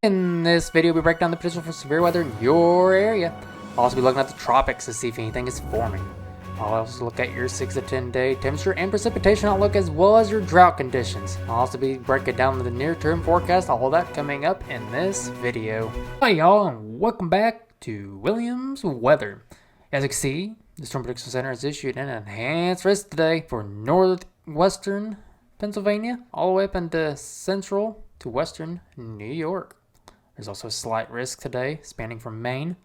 In this video, we break down the potential for severe weather in your area. I'll also be looking at the tropics to see if anything is forming. I'll also look at your 6 to 10 day temperature and precipitation outlook as well as your drought conditions. I'll also be breaking down the near term forecast, all of that coming up in this video. Hi y'all, and welcome back to Williams Weather. As you can see, the Storm Prediction Center has issued an enhanced risk today for northwestern Pennsylvania all the way up into central to western New York. There's also a slight risk today spanning from Maine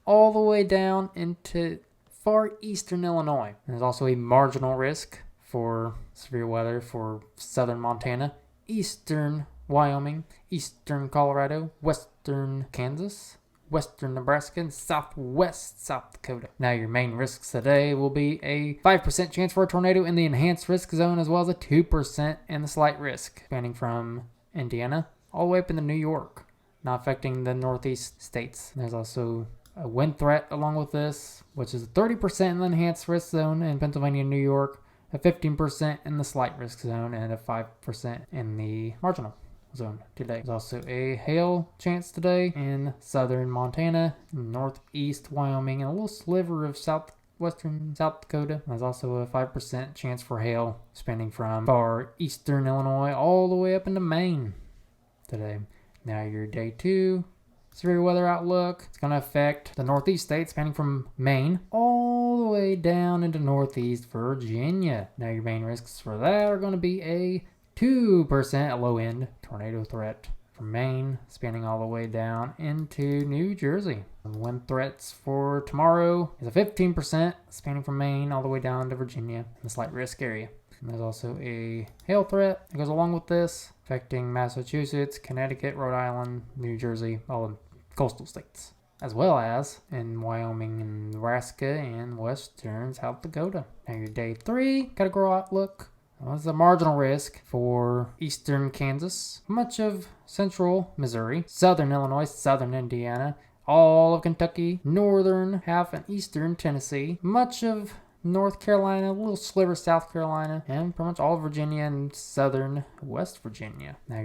all the way down into far eastern Illinois. There's also a marginal risk for severe weather for southern Montana, eastern Wyoming, eastern Colorado, western Kansas, western Nebraska, and southwest South Dakota. Now your main risks today will be a 5% chance for a tornado in the enhanced risk zone as well as a 2% in the slight risk, spanning from Indiana all the way up into New York, not affecting the northeast states. There's also a wind threat along with this, which is a 30% in the enhanced risk zone in Pennsylvania and New York, a 15% in the slight risk zone, and a 5% in the marginal zone today. There's also a hail chance today in southern Montana, northeast Wyoming, and a little sliver of southwestern South Dakota. There's also a 5% chance for hail spanning from far eastern Illinois all the way up into Maine today. Now your day 2 severe weather outlook. It's going to affect the northeast states spanning from Maine all the way down into northeast Virginia. Now your main risks for that are going to be a 2% low-end tornado threat from Maine spanning all the way down into New Jersey. And wind threats for tomorrow is a 15% spanning from Maine all the way down to Virginia in the slight risk area. And there's also a hail threat that goes along with this, affecting Massachusetts, Connecticut, Rhode Island, New Jersey, all the coastal states, as well as in Wyoming and Nebraska and western South Dakota. Now your day 3 category outlook. There's a marginal risk for eastern Kansas, much of central Missouri, southern Illinois, southern Indiana, all of Kentucky, northern half and eastern Tennessee, much of North Carolina, a little sliver South Carolina, and pretty much all of Virginia and southern West Virginia. Now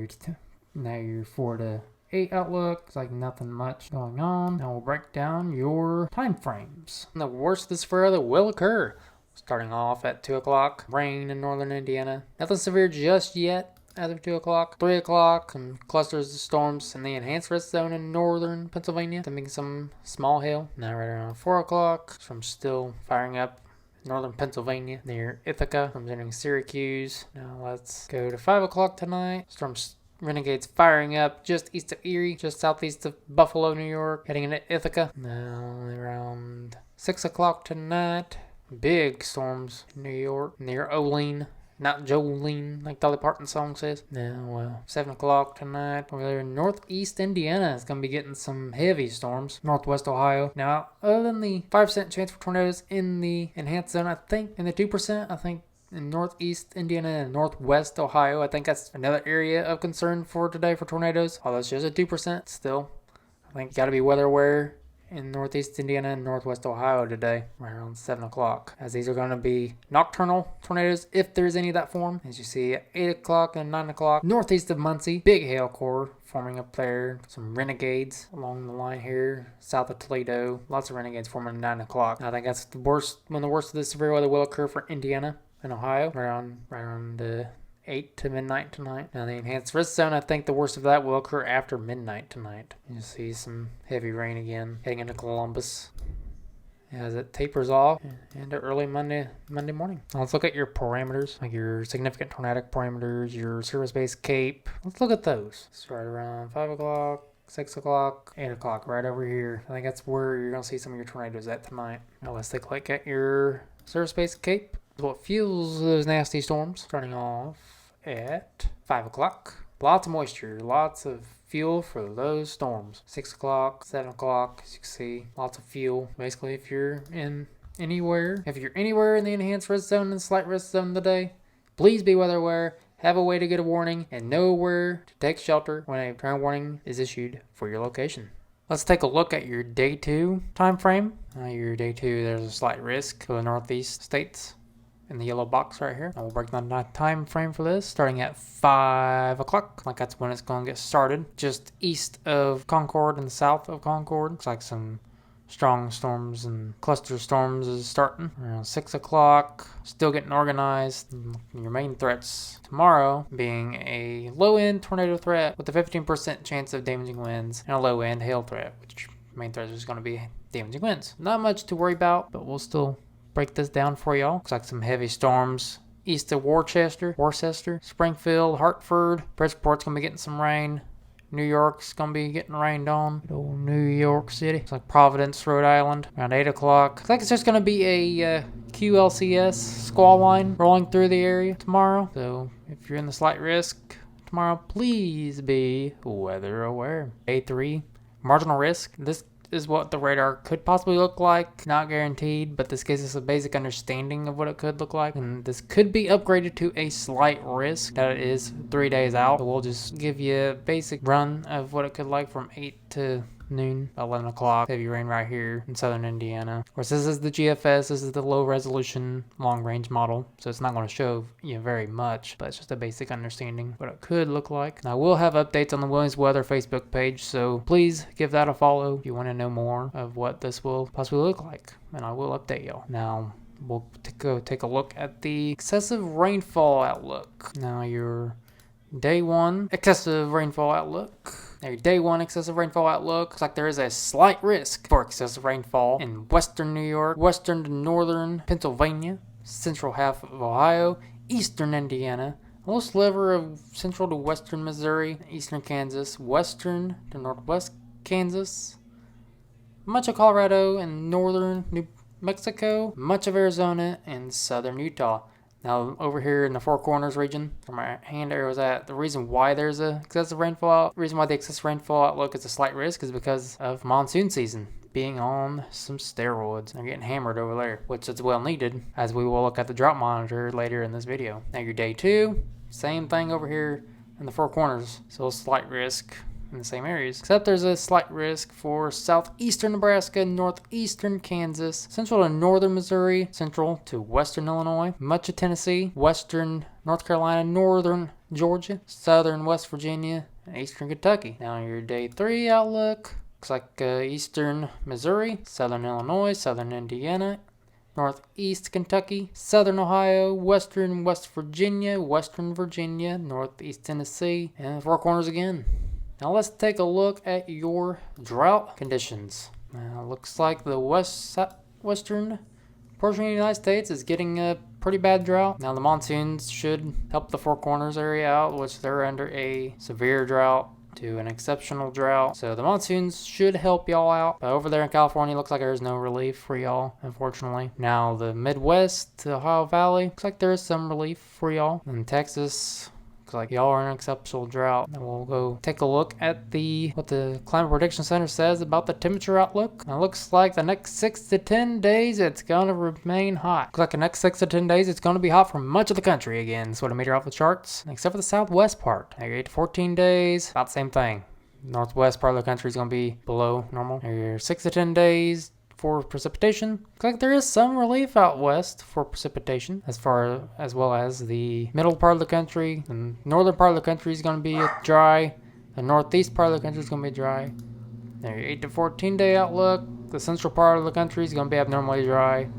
your 4 to 8 outlook. It's like nothing much going on. Now we'll break down your time frames. And the worst of this weather will occur. Starting off at 2 o'clock, rain in northern Indiana. Nothing severe just yet as of 2 o'clock. 3 o'clock, some clusters of storms in the enhanced risk zone in northern Pennsylvania. Then making some small hail. Now right around 4 o'clock, from still firing up northern Pennsylvania near Ithaca. I'm entering Syracuse. Now let's go to 5 o'clock tonight. Storms Renegades firing up just east of Erie, just southeast of Buffalo, New York, heading into Ithaca. Now around 6 o'clock tonight, big storms in New York near Olean. Not Jolene, like Dolly Parton's song says. Now, 7 o'clock tonight, over there in northeast Indiana is going to be getting some heavy storms. Northwest Ohio. Now, other than the 5% chance for tornadoes in the enhanced zone, I think, and the 2%, I think in northeast Indiana and northwest Ohio, I think that's another area of concern for today for tornadoes. Although it's just a 2% still. I think you got to be weather aware in northeast Indiana and northwest Ohio today, right around 7 o'clock, as these are going to be nocturnal tornadoes, if there's any of that form. As you see at 8 o'clock and 9 o'clock, northeast of Muncie, big hail core forming up there. Some renegades along the line here, south of Toledo. Lots of renegades forming at 9 o'clock. I think that's the worst, when the worst of this severe weather will occur for Indiana and Ohio, right around 8 to midnight tonight. Now the enhanced risk zone, I think the worst of that will occur after midnight tonight. You'll see some heavy rain again heading into Columbus as it tapers off into early Monday morning. Now let's look at your parameters, like your significant tornadic parameters, your service-based CAPE. Let's look at those. It's right around 5 o'clock, 6 o'clock, 8 o'clock, right over here. I think that's where you're going to see some of your tornadoes at tonight. Now let's take a look at your service-based CAPE. What fuels those nasty storms, starting off at 5 o'clock. Lots of moisture, lots of fuel for those storms. 6 o'clock, 7 o'clock, as you can see, lots of fuel. Basically, if you're anywhere in the enhanced risk zone and slight risk zone today, please be weather aware, have a way to get a warning, and know where to take shelter when a tornado warning is issued for your location. Let's take a look at your day 2 time frame. Your day 2, there's a slight risk for the northeast states. in the yellow box right here. I will break down the time frame for this, starting at 5 o'clock. Like that's when it's going to get started. Just east of Concord and south of Concord. Looks like some strong storms and cluster storms is starting around 6 o'clock. Still getting organized. Your main threats tomorrow being a low-end tornado threat with a 15% chance of damaging winds and a low-end hail threat, which main threat is going to be damaging winds. Not much to worry about, but we'll still break this down for y'all. Looks like some heavy storms east of Worcester, Springfield, Hartford. Bridgeport's going to be getting some rain. New York's going to be getting rained on. Good old New York City. It's like Providence, Rhode Island, around 8 o'clock. Looks like it's just going to be a QLCS squall line rolling through the area tomorrow. So if you're in the slight risk tomorrow, please be weather aware. Day 3, marginal risk. This is what the radar could possibly look like. Not guaranteed, but this gives us a basic understanding of what it could look like. And this could be upgraded to a slight risk that it is 3 days out. So we'll just give you a basic run of what it could like from 8 to noon, 11 o'clock. Heavy rain right here in southern Indiana. Of course, this is the GFS. This is the low resolution long range model. So it's not going to show you very much, but it's just a basic understanding what it could look like. Now, we'll have updates on the Williams Weather Facebook page. So please give that a follow if you want to know more of what this will possibly look like. And I will update y'all. Now, we'll go take a look at the excessive rainfall outlook. Now, your day 1 excessive rainfall outlook. Now, your day 1 excessive rainfall outlook looks like there is a slight risk for excessive rainfall in western New York, western to northern Pennsylvania, central half of Ohio, eastern Indiana, a little sliver of central to western Missouri, eastern Kansas, western to northwest Kansas, much of Colorado and northern New Mexico, much of Arizona, and southern Utah. Now, over here in the Four Corners region, where my hand arrow is at, the reason why there's a excessive rainfall, reason why the excessive rainfall outlook is a slight risk is because of monsoon season being on some steroids. They're getting hammered over there, which is well needed, as we will look at the drought monitor later in this video. Now, your day 2, same thing over here in the Four Corners, so a slight risk in the same areas, except there's a slight risk for southeastern Nebraska, northeastern Kansas, central to northern Missouri, central to western Illinois, much of Tennessee, western North Carolina, northern Georgia, southern West Virginia, and eastern Kentucky. Now your day 3 outlook looks like eastern Missouri, southern Illinois, southern Indiana, northeast Kentucky, southern Ohio, western West Virginia, northeast Tennessee, and the Four Corners again. Now let's take a look at your drought conditions. Now looks like the western portion of the United States is getting a pretty bad drought. Now the monsoons should help the Four Corners area out, which they're under a severe drought to an exceptional drought. So the monsoons should help y'all out. But over there in California, looks like there's no relief for y'all, unfortunately. Now the Midwest to Ohio Valley, looks like there is some relief for y'all. In Texas, looks like y'all are in an exceptional drought. And we'll go take a look at what the Climate Prediction Center says about the temperature outlook. Now, it looks like the next 6 to 10 days, it's going to remain hot. Looks like the next 6 to 10 days, it's going to be hot for much of the country again. That's what I made off the charts, except for the southwest part. Now, your 8 to 14 days, about the same thing. Northwest part of the country is going to be below normal. Now, your 6 to 10 days for precipitation, looks like there is some relief out west for precipitation, as well as the middle part of the country. The northern part of the country is going to be dry. The northeast part of the country is going to be dry. Now your 8 to 14 day outlook, the central part of the country is going to be abnormally dry.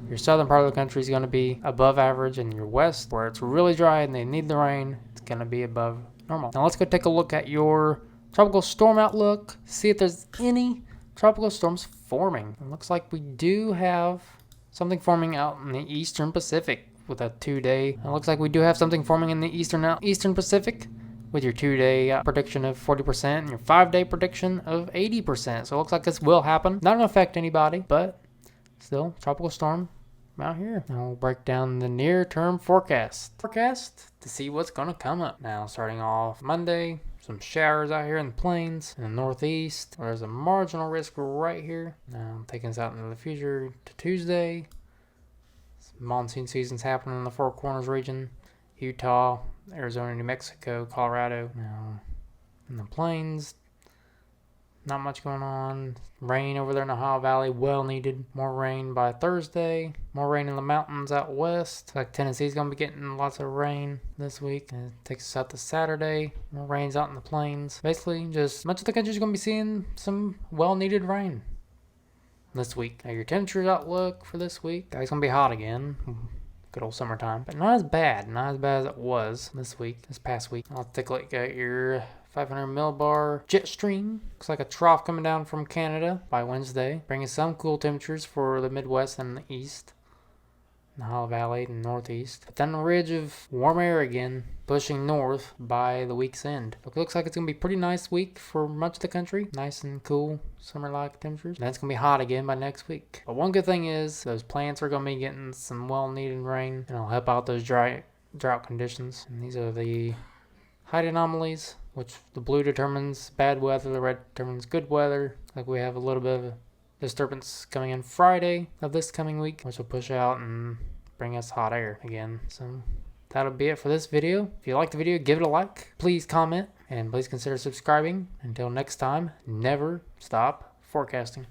Your southern part of the country is going to be above average, and your west, where it's really dry and they need the rain, it's going to be above normal. Now let's go take a look at your tropical storm outlook, see if there's any tropical storms forming. It looks like we do have something forming out in the eastern Pacific with a 2-day. It looks like we do have something forming in the eastern Pacific with your 2-day prediction of 40% and your 5-day prediction of 80%. So it looks like this will happen. Not going to affect anybody, but still, tropical storm out here. Now we'll break down the near-term forecast to see what's going to come up. Now starting off Monday, some showers out here in the plains in the northeast. There's a marginal risk right here. Now I'm taking this out into the future to Tuesday. Monsoon season's happening in the Four Corners region, Utah, Arizona, New Mexico, Colorado. Now in the plains, not much going on. Rain over there in the Ohio Valley, well needed. More rain by Thursday. More rain in the mountains out west. Like Tennessee's going to be getting lots of rain this week. And it takes us out to Saturday. More rain's out in the plains. Basically, just much of the country's going to be seeing some well needed rain this week. Now, your temperature outlook for this week, it's going to be hot again. Good old summertime. But not as bad. Not as bad as it was this past week. I'll take a look at your 500 millibar jet stream. Looks like a trough coming down from Canada by Wednesday, bringing some cool temperatures for the Midwest and the East, the Ohio Valley and Northeast. But then a ridge of warm air again, pushing north by the week's end. It looks like it's going to be a pretty nice week for much of the country. Nice and cool summer-like temperatures. Then it's going to be hot again by next week. But one good thing is those plants are going to be getting some well-needed rain, and it'll help out those drought conditions. And these are the height anomalies, which the blue determines bad weather, the red determines good weather. Like we have a little bit of a disturbance coming in Friday of this coming week, which will push out and bring us hot air again. So that'll be it for this video. If you liked the video, give it a like. Please comment, and please consider subscribing. Until next time, never stop forecasting.